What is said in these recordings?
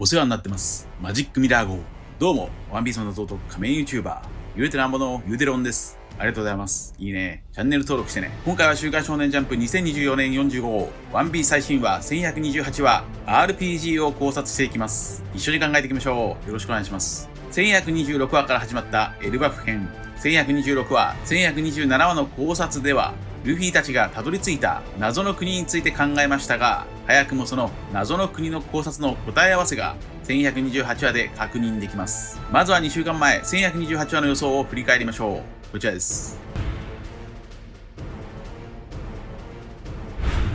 お世話になってます。マジックミラー号。どうも、ワンピースの謎と仮面 YouTuber、ゆうてなんぼのゆうでろんです。ありがとうございます。いいね。チャンネル登録してね。今回は週刊少年ジャンプ2024年45号、ワンピース最新話1128話、RPG を考察していきます。一緒に考えていきましょう。よろしくお願いします。1126話から始まったエルバフ編。1126話、1127話の考察では、ルフィたちがたどり着いた謎の国について考えましたが、早くもその謎の国の考察の答え合わせが1128話で確認できます。まずは2週間前、1128話の予想を振り返りましょう。こちらです。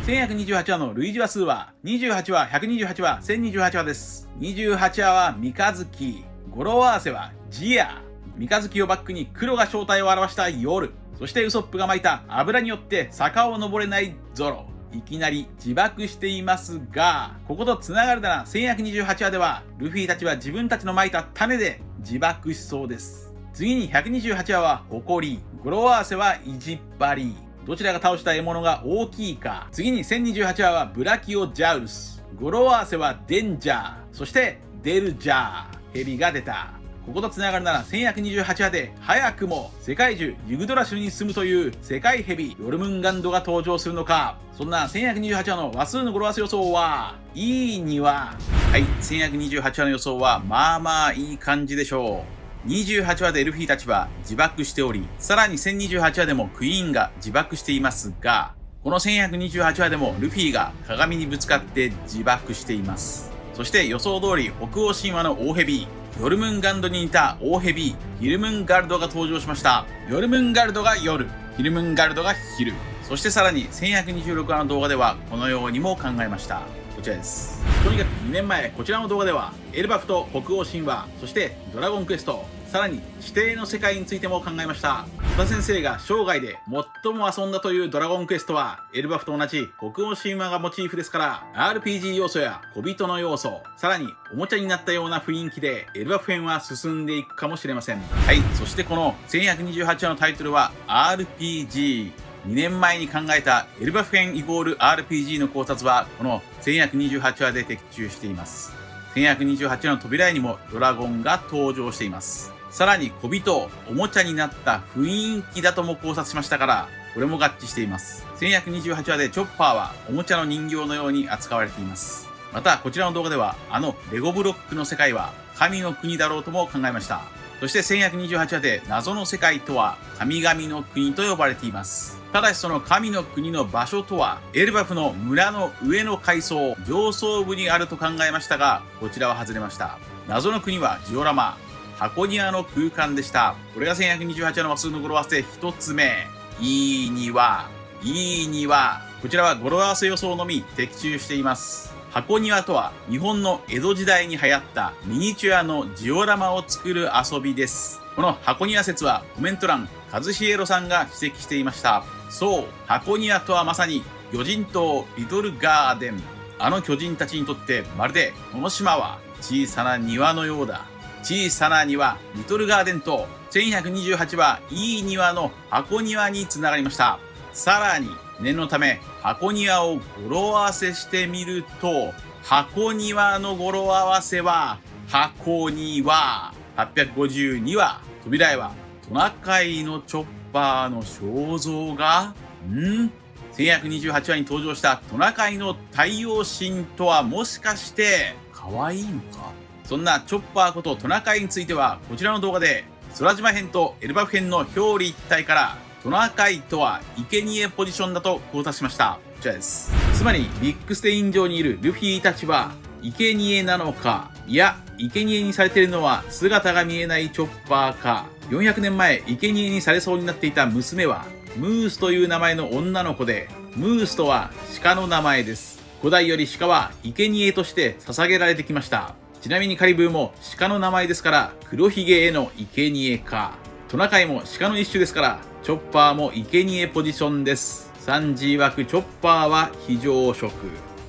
1128話の類似話数は、28話、128話、1028話です。28話は三日月、語呂合わせはジア、三日月をバックに黒が正体を表した夜、そしてウソップが撒いた油によって坂を登れないゾロ。いきなり自爆していますが、ここと繋がるなら1128話では、ルフィたちは自分たちの撒いた種で自爆しそうです。次に128話は誇り、語呂合わせは意地っ張り。どちらが倒した獲物が大きいか。次に1028話はブラキオジャウルス。語呂合わせはデンジャー。そしてデルジャー。ヘビが出た。ここと繋がるなら1128話で早くも世界中ユグドラ州に住むという世界ヘビヨルムンガンドが登場するのか。そんな1128話の話数の語呂合わせ予想はいいには、はい、1128話の予想はまあまあいい感じでしょう。28話でルフィたちは自爆しており、さらに1028話でもクイーンが自爆していますが、この1128話でもルフィが鏡にぶつかって自爆しています。そして予想通り北欧神話の大ヘビヨルムンガンドに似た大ヘビヒルムンガルドが登場しました。ヨルムンガルドが夜、ヒルムンガルドが昼。そしてさらに1126話の動画ではこのようにも考えました。こちらです。とにかく2年前こちらの動画ではエルバフと北欧神話、そしてドラゴンクエスト、さらに地底の世界についても考えました。戸田先生が生涯で最も遊んだというドラゴンクエストはエルバフと同じ北欧神話がモチーフですから、 RPG 要素や小人の要素、さらにおもちゃになったような雰囲気でエルバフ編は進んでいくかもしれません。はい、そしてこの1128話のタイトルは RPG。2年前に考えたエルバフ編イコール RPG の考察はこの1128話で的中しています。1128話の扉絵にもドラゴンが登場しています。さらに小人、おもちゃになった雰囲気だとも考察しましたから、これも合致しています。1128話でチョッパーはおもちゃの人形のように扱われています。またこちらの動画ではレゴブロックの世界は神の国だろうとも考えました。そして1128話で謎の世界とは神々の国と呼ばれています。ただしその神の国の場所とはエルバフの村の上の階層上層部にあると考えましたが、こちらは外れました。謎の国はジオラマ、箱庭の空間でした。これが1128話の話数の語呂合わせ1つ目。いいには、こちらは語呂合わせ予想のみ的中しています。箱庭とは日本の江戸時代に流行ったミニチュアのジオラマを作る遊びです。この箱庭説はコメント欄、カズヒエロさんが指摘していました。そう、箱庭とはまさに魚人島リトルガーデン。巨人たちにとってまるでこの島は小さな庭のようだ。小さな庭、リトルガーデンと1128話、いい庭の箱庭につながりました。さらに、念のため、箱庭を語呂合わせしてみると、箱庭の語呂合わせは、箱庭。852話、扉絵は、トナカイのチョッパーの肖像画1128話に登場したトナカイの太陽神とはもしかして、可愛いのか。そんなチョッパーことトナカイについては、こちらの動画で、空島編とエルバフ編の表裏一体から、トナカイとは生贄ポジションだと考察しました。こちらです。つまり、ビッグステイン上にいるルフィたちは、生贄なのか、いや、生贄にされているのは姿が見えないチョッパーか、400年前、生贄にされそうになっていた娘は、ムースという名前の女の子で、ムースとは鹿の名前です。古代より鹿は生贄として捧げられてきました。ちなみにカリブーも鹿の名前ですから、黒ひげへの生贄か。トナカイも鹿の一種ですから、チョッパーも生贄ポジションです。サンジ曰くチョッパーは非常食。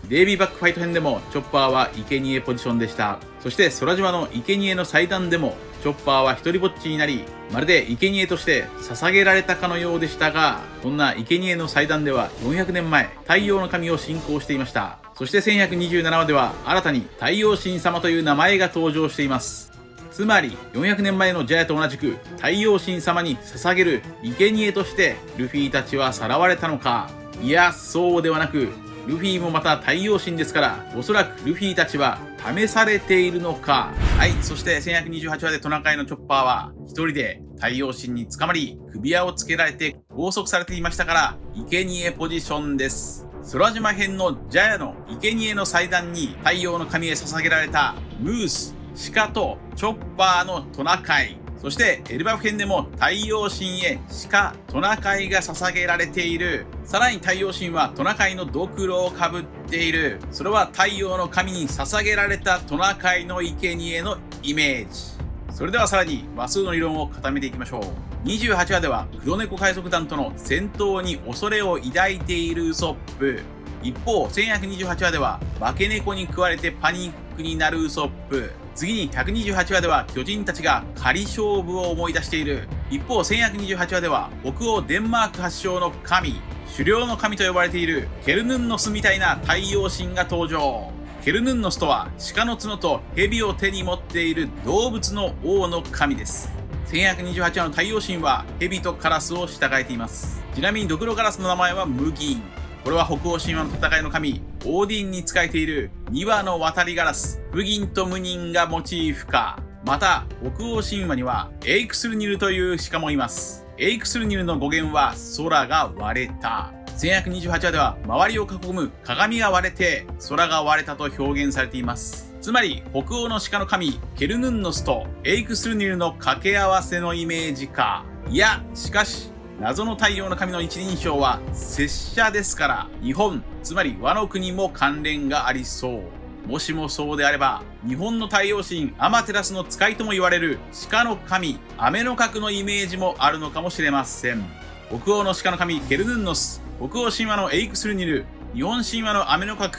デイビーバックファイト編でもチョッパーは生贄ポジションでした。そして空島の生贄の祭壇でもチョッパーは一人ぼっちになり、まるで生贄として捧げられたかのようでしたが、そんな生贄の祭壇では400年前、太陽の神を信仰していました。そして1127話では新たに太陽神様という名前が登場しています。つまり400年前のジャヤと同じく太陽神様に捧げる生贄としてルフィたちはさらわれたのか。いや、そうではなく、ルフィもまた太陽神ですから、おそらくルフィたちは試されているのか。はい、そして1128話でトナカイのチョッパーは一人で太陽神に捕まり、首輪をつけられて拘束されていましたから、生贄ポジションです。空島編のジャヤの生贄の祭壇に太陽の神へ捧げられたムース、鹿とチョッパーのトナカイ、そしてエルバフ編でも太陽神へ鹿、トナカイが捧げられている。さらに太陽神はトナカイのドクロをかぶっている。それは太陽の神に捧げられたトナカイの生贄のイメージ。それではさらに話数の理論を固めていきましょう。28話では黒猫海賊団との戦闘に恐れを抱いているウソップ。一方1128話では化け猫に食われてパニックになるウソップ。次に128話では巨人たちが仮勝負を思い出している。一方1128話では北欧デンマーク発祥の神、狩猟の神と呼ばれているケルヌンノスみたいな太陽神が登場。ケルヌンノスとは鹿の角と蛇を手に持っている動物の王の神です。1128話の太陽神は蛇とカラスを従えています。ちなみにドクロガラスの名前はムギン。これは北欧神話の戦いの神オーディンに仕えている2羽の渡りガラスフギンとムニンがモチーフか。また北欧神話にはエイクスルニルという鹿もいます。エイクスルニルの語源は空が割れた。1128話では周りを囲む鏡が割れて空が割れたと表現されています。つまり北欧の鹿の神ケルヌンノスとエイクスルニルの掛け合わせのイメージか。いや、しかし謎の太陽の神の一人称は拙者ですから、日本、つまり和の国も関連がありそう。もしもそうであれば、日本の太陽神アマテラスの使いとも言われる鹿の神アメノ角のイメージもあるのかもしれません。北欧の鹿の神ケルヌンノス、北欧神話のエイクスルニル、日本神話のアメノ角、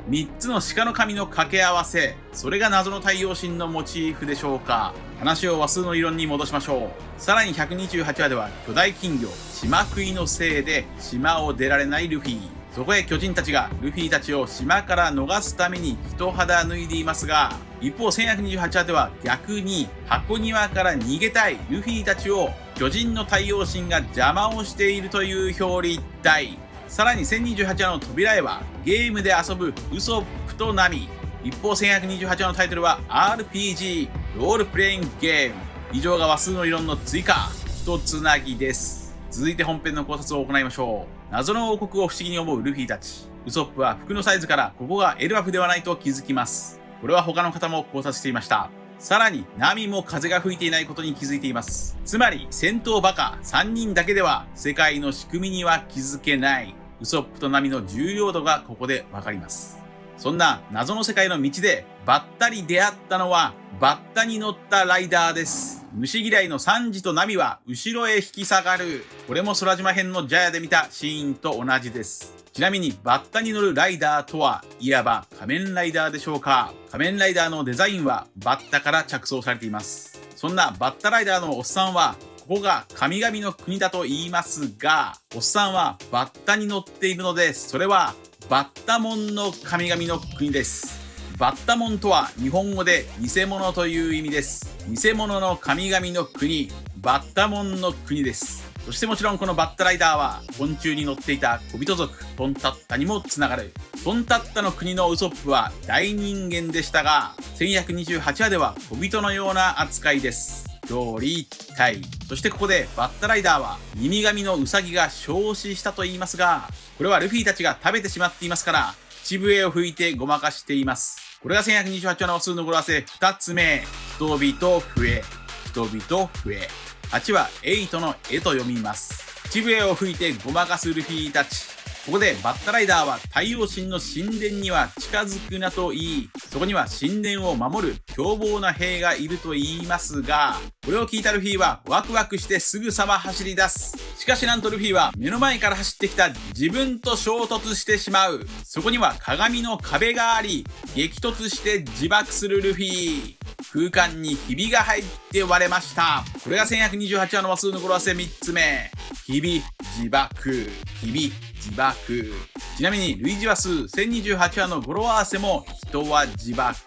3つの鹿の神の掛け合わせ、それが謎の太陽神のモチーフでしょうか。話を話数の理論に戻しましょう。さらに128話では巨大金魚島食いのせいで島を出られないルフィ。そこへ巨人たちがルフィたちを島から逃すために一肌脱いでいますが、一方1128話では逆に箱庭から逃げたいルフィたちを巨人の太陽神が邪魔をしているという表裏一体。さらに1028話の扉へはゲームで遊ぶウソップとナミ。一方1128話のタイトルは RPG ロールプレイングゲーム。以上が話数の理論の追加一つなぎです。続いて本編の考察を行いましょう。謎の王国を不思議に思うルフィたち。ウソップは服のサイズからここがエルバフではないと気づきます。これは他の方も考察していました。さらにナミも風が吹いていないことに気づいています。つまり戦闘バカ3人だけでは世界の仕組みには気づけない。ウソップとナミの重要度がここでわかります。そんな謎の世界の道でばったり出会ったのはバッタに乗ったライダーです。虫嫌いのサンジとナミは後ろへ引き下がる。これも空島編のジャヤで見たシーンと同じです。ちなみにバッタに乗るライダーとはいわば仮面ライダーでしょうか。仮面ライダーのデザインはバッタから着想されています。そんなバッタライダーのおっさんはここが神々の国だと言いますが、おっさんはバッタに乗っているので、それはバッタモンの神々の国です。バッタモンとは日本語で偽物という意味です。偽物の神々の国、バッタモンの国です。そしてもちろんこのバッタライダーは昆虫に乗っていた小人族トンタッタにもつながる。トンタッタの国のウソップは大人間でしたが、1128話では小人のような扱いです。表裏一体。そしてここでバッタライダーは耳神のウサギが焼死したと言いますが、これはルフィたちが食べてしまっていますから口笛を吹いてごまかしています。これが1128話の話数の語呂合わせ2つ目。人々笛、人々笛。8は8の絵と読みます。口笛を吹いてごまかすルフィたち。ここでバッタライダーは太陽神の神殿には近づくなと言い、そこには神殿を守る凶暴な兵がいると言いますが、これを聞いたルフィはワクワクしてすぐさま走り出す。しかしなんとルフィは目の前から走ってきた自分と衝突してしまう。そこには鏡の壁があり、激突して自爆するルフィ。空間にひびが入って割れました。これが1128話の話数の語呂合わせ3つ目。ひび、自爆、ひび、自爆。ちなみに類似話数1028話の語呂合わせも人は自爆。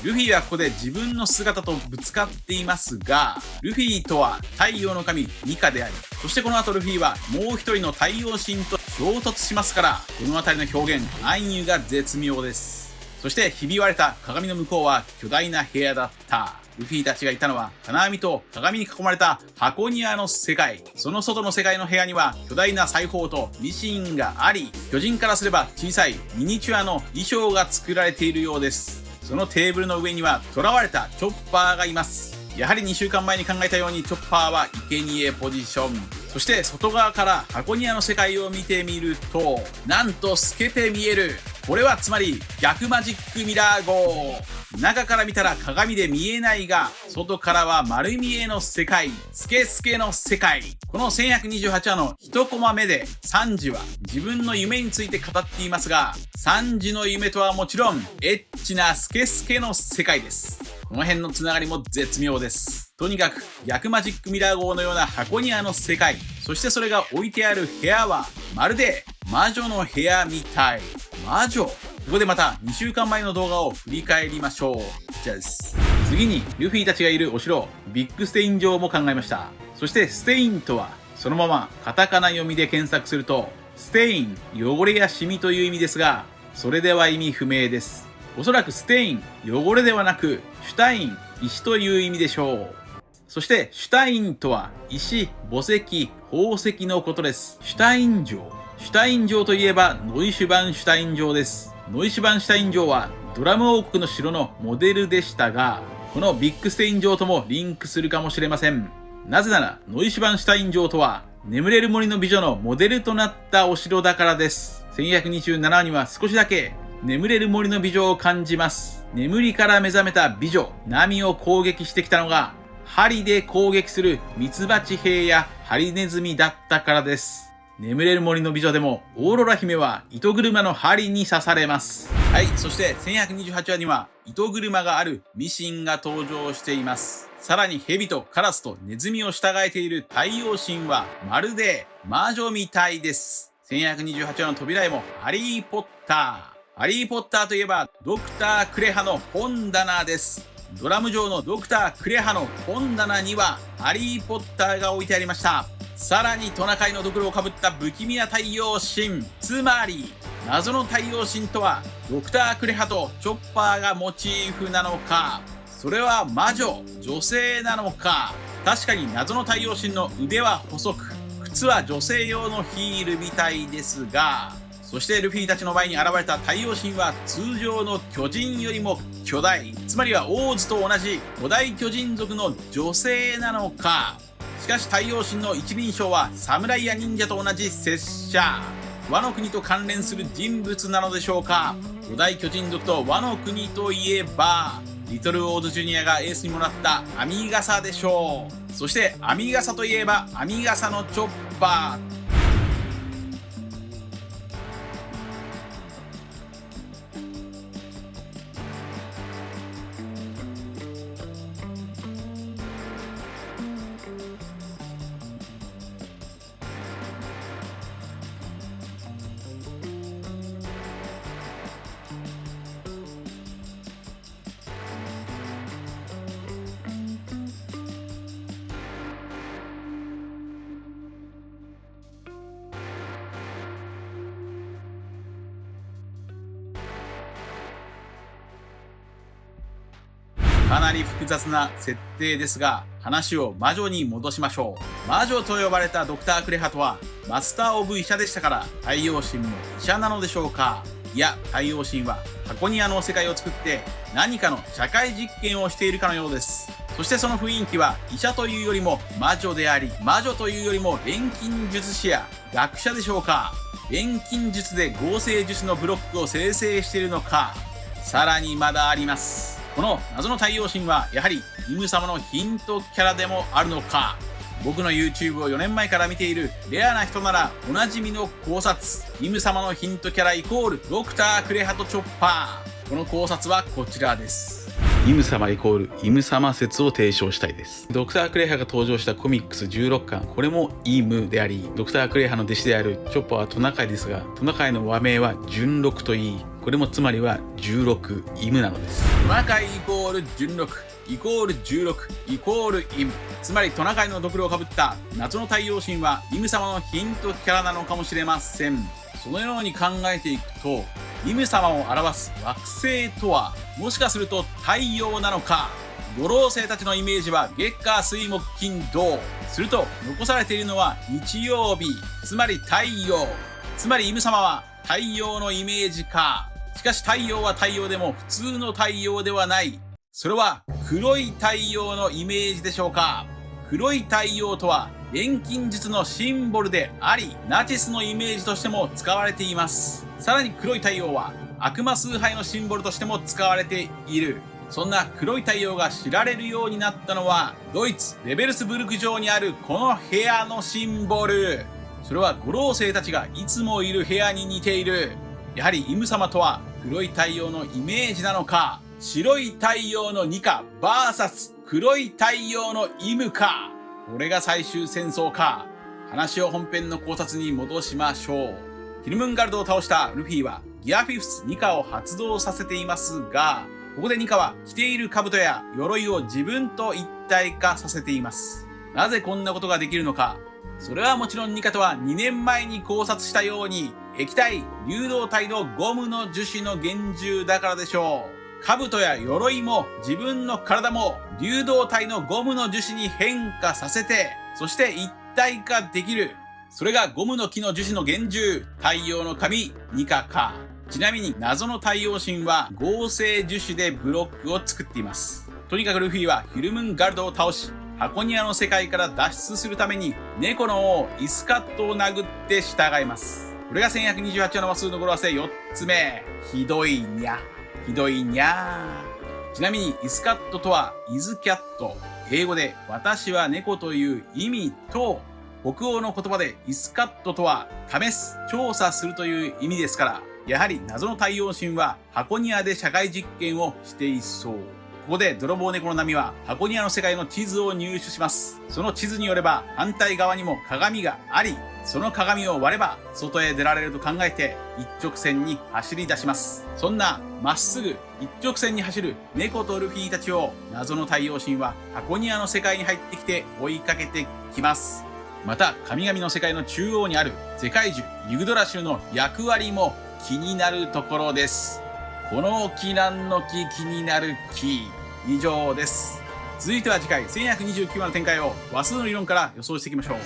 ルフィはここで自分の姿とぶつかっていますが、ルフィとは太陽の神ミカであり、そしてこの後ルフィはもう一人の太陽神と衝突しますから、この辺りの表現、暗喩が絶妙です。そしてひび割れた鏡の向こうは巨大な部屋だった。ルフィたちがいたのは金網と鏡に囲まれた箱庭の世界。その外の世界の部屋には巨大な裁縫とミシンがあり、巨人からすれば小さいミニチュアの衣装が作られているようです。そのテーブルの上には囚われたチョッパーがいます。やはり2週間前に考えたようにチョッパーは生贄ポジション。そして外側から箱庭の世界を見てみると、なんと透けて見える。これはつまり逆マジックミラー号。中から見たら鏡で見えないが、外からは丸見えの世界、スケスケの世界。この1128話の1コマ目でサンジは自分の夢について語っていますが、サンジの夢とはもちろんエッチなスケスケの世界です。この辺のつながりも絶妙です。とにかく逆マジックミラー号のような箱庭の世界、そしてそれが置いてある部屋はまるで魔女の部屋みたい。魔女。ここでまた2週間前の動画を振り返りましょう。こちらです。次にルフィたちがいるお城、ビッグステイン城も考えました。そしてステインとはそのままカタカナ読みで検索すると、ステイン、汚れやシミという意味ですが、それでは意味不明です。おそらくステイン、汚れではなく、シュタイン、石という意味でしょう。そしてシュタインとは石、墓石、宝石のことです。シュタイン城。シュタイン城といえばノイシュバンシュタイン城です。ノイシュバンシュタイン城はドラム王国の城のモデルでしたが、このビッグステイン城ともリンクするかもしれません。なぜならノイシュバンシュタイン城とは眠れる森の美女のモデルとなったお城だからです。1127話には少しだけ眠れる森の美女を感じます。眠りから目覚めた美女、ナミを攻撃してきたのが針で攻撃するミツバチ兵やハリネズミだったからです。眠れる森の美女でもオーロラ姫は糸車の針に刺されます。はい、そして1128話には糸車があるミシンが登場しています。さらに蛇とカラスとネズミを従えている太陽神はまるで魔女みたいです。1128話の扉絵もハリーポッター。ハリーポッターといえばドクタークレハの本棚です。ドラム城のドクタークレハの本棚にはハリーポッターが置いてありました。さらにトナカイのドクロをかぶった不気味な太陽神、つまり謎の太陽神とはドクタークレハとチョッパーがモチーフなのか、それは魔女、女性なのか。確かに謎の太陽神の腕は細く、靴は女性用のヒールみたいですが、そしてルフィたちの前に現れた太陽神は通常の巨人よりも巨大、つまりはオーズと同じ古代巨人族の女性なのか。しかし太陽神の一人称は侍や忍者と同じ拙者。ワノ国と関連する人物なのでしょうか。古代巨人族とワノ国といえば、リトルオーズジュニアがエースにもらった編み笠でしょう。そして編み笠といえば編み笠のチョッパー。かなり複雑な設定ですが、話を魔女に戻しましょう。魔女と呼ばれたドクタークレハとはマスターオブ医者でしたから、太陽神も医者なのでしょうか。いや、太陽神は箱庭の世界を作って何かの社会実験をしているかのようです。そしてその雰囲気は医者というよりも魔女であり、魔女というよりも錬金術師や学者でしょうか。錬金術で合成樹脂のブロックを生成しているのか。さらにまだあります。この謎の太陽神はやはりイム様のヒントキャラでもあるのか。僕の YouTube を4年前から見ているレアな人ならおなじみの考察。イム様のヒントキャライコールドクタークレハトチョッパー。この考察はこちらです。イム様イコールイム様説を提唱したいです。ドクタークレハが登場したコミックス16巻、これもイムであり、ドクタークレハの弟子であるチョッパーはトナカイですが、トナカイの和名は純六といい、これもつまりは16イムなのです。トナカイイコール純六イコール16イコールイム、つまりトナカイのドクロをかぶった謎の太陽神はイム様のヒントキャラなのかもしれません。そのように考えていくと、イム様を表す惑星とはもしかすると太陽なのか。五老星たちのイメージは月火水木金土。すると残されているのは日曜日、つまり太陽。つまりイム様は太陽のイメージか。しかし太陽は太陽でも普通の太陽ではない。それは黒い太陽のイメージでしょうか。黒い太陽とは錬金術のシンボルであり、ナチスのイメージとしても使われています。さらに黒い太陽は悪魔崇拝のシンボルとしても使われている。そんな黒い太陽が知られるようになったのは、ドイツレベルスブルク城にあるこの部屋のシンボル。それは五老星たちがいつもいる部屋に似ている。やはりイム様とは黒い太陽のイメージなのか、白い太陽のニカ VS 黒い太陽のイムか。これが最終戦争か。話を本編の考察に戻しましょう。ヒルムンガルドを倒したルフィはギアフィフスニカを発動させていますが、ここでニカは着ている兜や鎧を自分と一体化させています。なぜこんなことができるのか。それはもちろんニカとは2年前に考察したように、液体流動体のゴムの樹脂の幻獣だからでしょう。兜や鎧も自分の体も流動体のゴムの樹脂に変化させて、そして一体化できる。それがゴムの木の樹脂の幻獣、太陽の神ニカか。ちなみに謎の太陽神は合成樹脂でブロックを作っています。とにかくルフィはヒルムンガルドを倒し、箱庭の世界から脱出するために猫の王イスカットを殴って従います。これが1128話の話数の語呂合わせ4つ目。ひどいにゃ。ひどいにゃー。ちなみにイスカットとはイズキャット。英語で私は猫という意味と、北欧の言葉でイスカットとは試す、調査するという意味ですから、やはり謎の太陽神は箱庭で社会実験をしていそう。ここで泥棒猫の波は箱庭の世界の地図を入手します。その地図によれば反対側にも鏡があり、その鏡を割れば外へ出られると考えて一直線に走り出します。そんなまっすぐ一直線に走る猫とルフィたちを謎の太陽神は箱庭の世界に入ってきて追いかけてきます。また神々の世界の中央にある世界樹ユグドラ州の役割も気になるところです。この木なんの木、気になる木。以上です。続いては次回1129話の展開を話数の理論から予想していきましょう。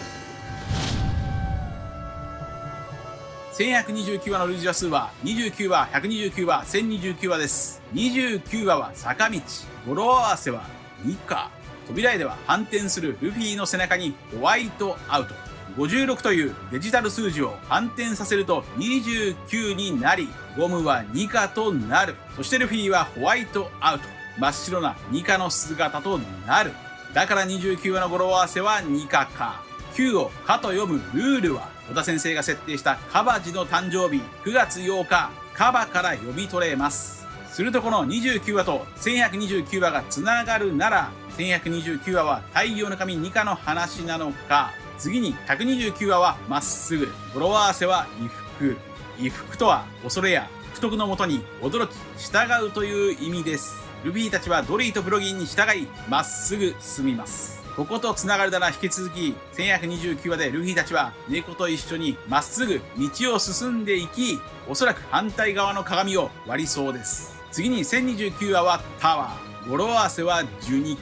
1129話の類似話数は29話、129話、1029話です。29話は坂道、語呂合わせはニカ。扉絵では反転するルフィの背中にホワイトアウト。56というデジタル数字を反転させると29になり、ゴムはニカとなる。そしてルフィはホワイトアウト。真っ白なニカの姿となる。だから29話の語呂合わせはニカか。9をかと読むルールは、小田先生が設定したカバジの誕生日9月8日、カバから読み取れます。するとこの29話と1129話がつながるなら、1129話は太陽の神ニカの話なのか。次に129話はまっすぐ。語呂合わせは衣服。衣服とは恐れや不徳のもとに驚き従うという意味です。ルフィたちはドリーとプロギンに従いまっすぐ進みます。こことつながるなら引き続き1129話でルフィたちは猫と一緒にまっすぐ道を進んでいき、おそらく反対側の鏡を割りそうです。次に1029話はタワー。語呂合わせは受肉。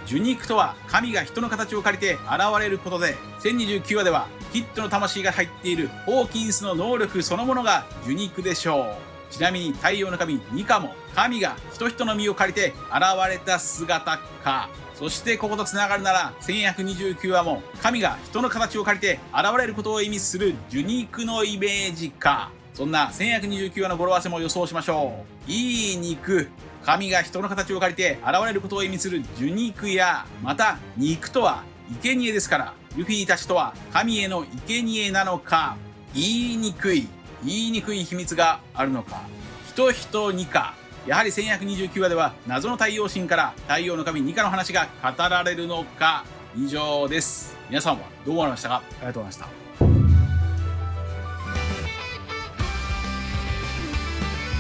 受肉とは神が人の形を借りて現れることで、1029話ではキッドの魂が入っているホーキンスの能力そのものが受肉でしょう。ちなみに太陽の神ニカも神が人々の身を借りて現れた姿か。そしてこことつながるなら1129話も神が人の形を借りて現れることを意味する受肉のイメージか。そんな1129話の語呂合わせも予想しましょう。いい肉。神が人の形を借りて現れることを意味する受肉や、また肉とは生贄ですから、ルフィたちとは神への生贄なのか。言いにくい秘密があるのか。人ニカ。やはり1129話では謎の太陽神から太陽の神ニカの話が語られるのか。以上です。皆さんはどう思われましたか。ありがとうございました。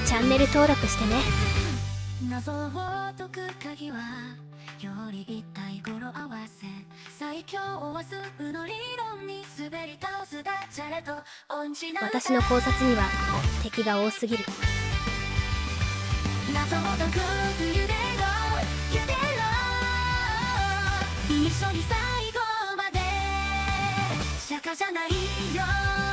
チャンネル登録してね。謎を解く鍵はより一体語呂合わせ、最強は数の理論に滑り倒すダジャレと音痴な私の考察には敵が多すぎる。謎を解くゆでろ一緒に最後まで釈迦じゃないよ。